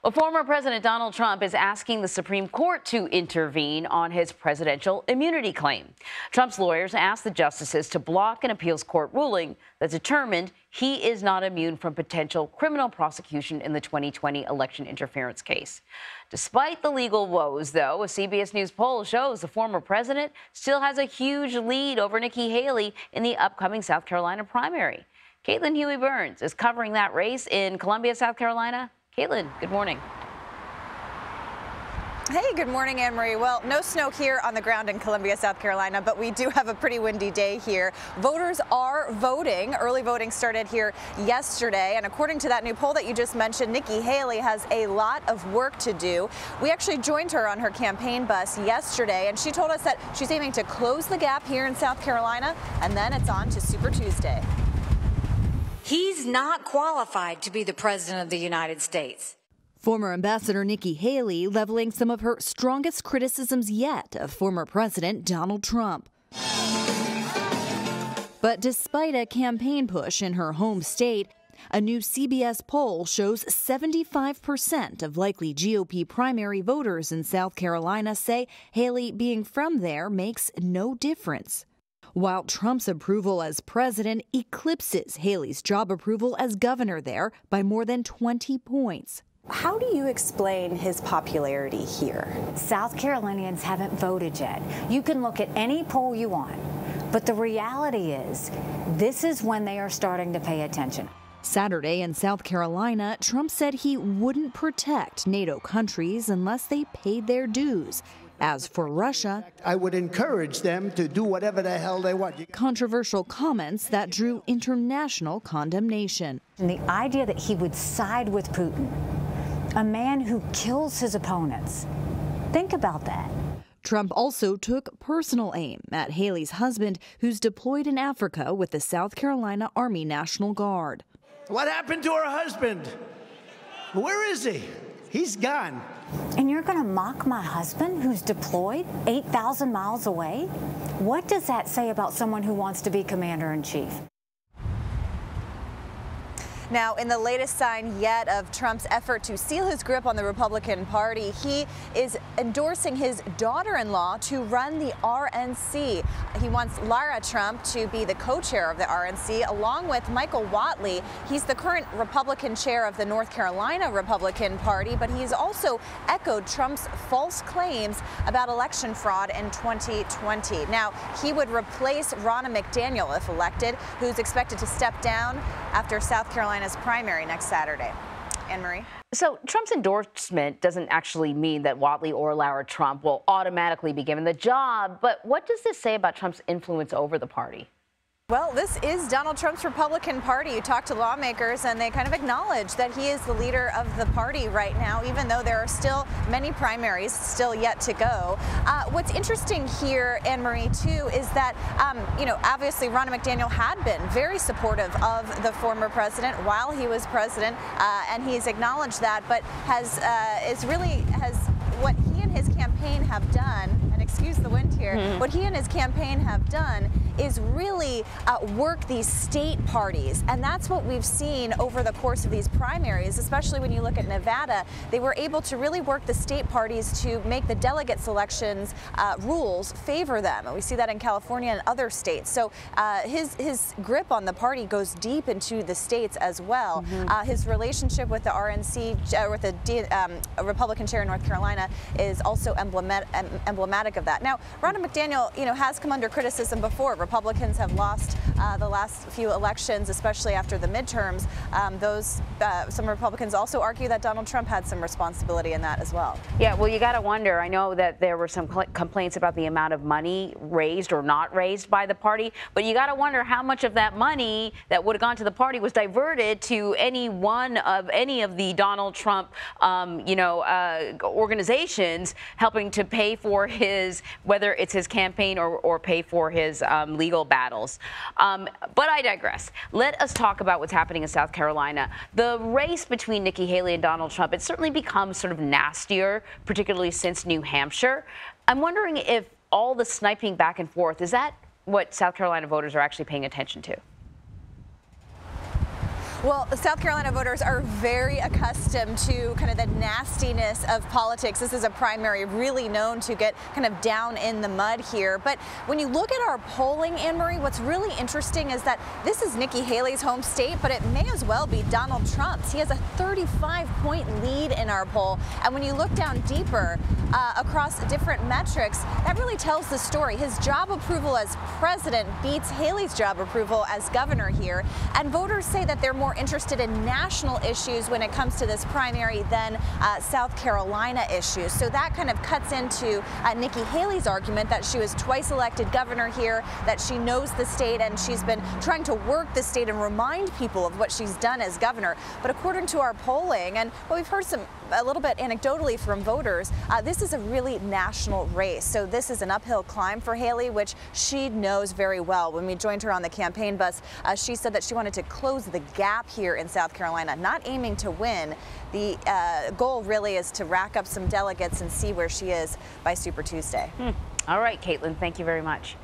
Well, former President Donald Trump is asking the Supreme Court to intervene on his presidential immunity claim. Trump's lawyers asked the justices to block an appeals court ruling that determined he is not immune from potential criminal prosecution in the 2020 election interference case. Despite the legal woes, though, a CBS News poll shows the former president still has a huge lead over Nikki Haley in the upcoming South Carolina primary. Caitlin Huey-Burns is covering that race in Columbia, South Carolina. Caitlin, good morning. Hey, good morning, Anne-Marie. Well, no snow here on the ground in Columbia, South Carolina, but we do have a pretty windy day here. Voters are voting. Early voting started here yesterday, and according to that new poll that you just mentioned, Nikki Haley has a lot of work to do. We actually joined her on her campaign bus yesterday, and she told us that she's aiming to close the gap here in South Carolina, and then it's on to Super Tuesday. He's not qualified to be the president of the United States. Former Ambassador Nikki Haley leveling some of her strongest criticisms yet of former President Donald Trump. But despite a campaign push in her home state, a new CBS poll shows 75% of likely GOP primary voters in South Carolina say Haley being from there makes no difference, while Trump's approval as president eclipses Haley's job approval as governor there by more than 20 points. How do you explain his popularity here? South Carolinians haven't voted yet. You can look at any poll you want, but the reality is this is when they are starting to pay attention. Saturday in South Carolina, Trump said he wouldn't protect NATO countries unless they paid their dues. As for Russia, I would encourage them to do whatever the hell they want. Controversial comments that drew international condemnation. And the idea that he would side with Putin, a man who kills his opponents. Think about that. Trump also took personal aim at Haley's husband, who's deployed in Africa with the South Carolina Army National Guard. What happened to her husband? Where is he? He's gone. And you're going to mock my husband who's deployed 8,000 miles away? What does that say about someone who wants to be commander-in-chief? Now, in the latest sign yet of Trump's effort to seal his grip on the Republican Party, he is endorsing his daughter-in-law to run the RNC. He wants Lara Trump to be the co-chair of the RNC, along with Michael Whatley. He's the current Republican chair of the North Carolina Republican Party, but he's also echoed Trump's false claims about election fraud in 2020. Now, he would replace Ronna McDaniel if elected, who's expected to step down after South Carolina's primary next Saturday. Anne-Marie? So Trump's endorsement doesn't actually mean that Whatley or Lara Trump will automatically be given the job. But what does this say about Trump's influence over the party? Well, this is Donald Trump's Republican Party. You talk to lawmakers and they kind of acknowledge that he is the leader of the party right now, even though there are still many primaries still yet to go. What's interesting here, Anne-Marie, too, is that, obviously Ronna McDaniel had been very supportive of the former president while he was president, and he's acknowledged that, but what he and his campaign have done, and excuse the wind here, what he and his campaign have done is really work these state parties. And that's what we've seen over the course of these primaries, especially when you look at Nevada. They were able to really work the state parties to make the delegate selections rules favor them. And we see that in California and other states. So his grip on the party goes deep into the states as well. His relationship with the RNC, with the Republican chair in North Carolina, is also emblematic of that. Now, Ronna McDaniel, has come under criticism before. Republicans have lost the last few elections, especially after the midterms. Some Republicans also argue that Donald Trump had some responsibility in that as well. Yeah, well, you got to wonder. I know that there were some complaints about the amount of money raised or not raised by the party, but you got to wonder how much of that money that would have gone to the party was diverted to any of the Donald Trump, organizations helping to pay for his, whether it's his campaign or pay for his legal battles. But I digress. Let us talk about what's happening in South Carolina. The race between Nikki Haley and Donald Trump, it's certainly become sort of nastier, particularly since New Hampshire. I'm wondering if all the sniping back and forth, is that what South Carolina voters are actually paying attention to? Well, the South Carolina voters are very accustomed to kind of the nastiness of politics. This is a primary really known to get kind of down in the mud here. But when you look at our polling, Anne-Marie, what's really interesting is that this is Nikki Haley's home state, but it may as well be Donald Trump's. He has a 35-point lead in our poll. And when you look down deeper across different metrics, that really tells the story. His job approval as president beats Haley's job approval as governor here. And voters say that they're more interested in national issues when it comes to this primary than South Carolina issues. So that kind of cuts into Nikki Haley's argument that she was twice elected governor here, that she knows the state, and she's been trying to work the state and remind people of what she's done as governor. But according to our polling, and what we've heard a little bit anecdotally from voters, this is a really national race. So this is an uphill climb for Haley, which she knows very well. When we joined her on the campaign bus, she said that she wanted to close the gap here in South Carolina, not aiming to win. The goal really is to rack up some delegates and see where she is by Super Tuesday. All right, Caitlin, thank you very much.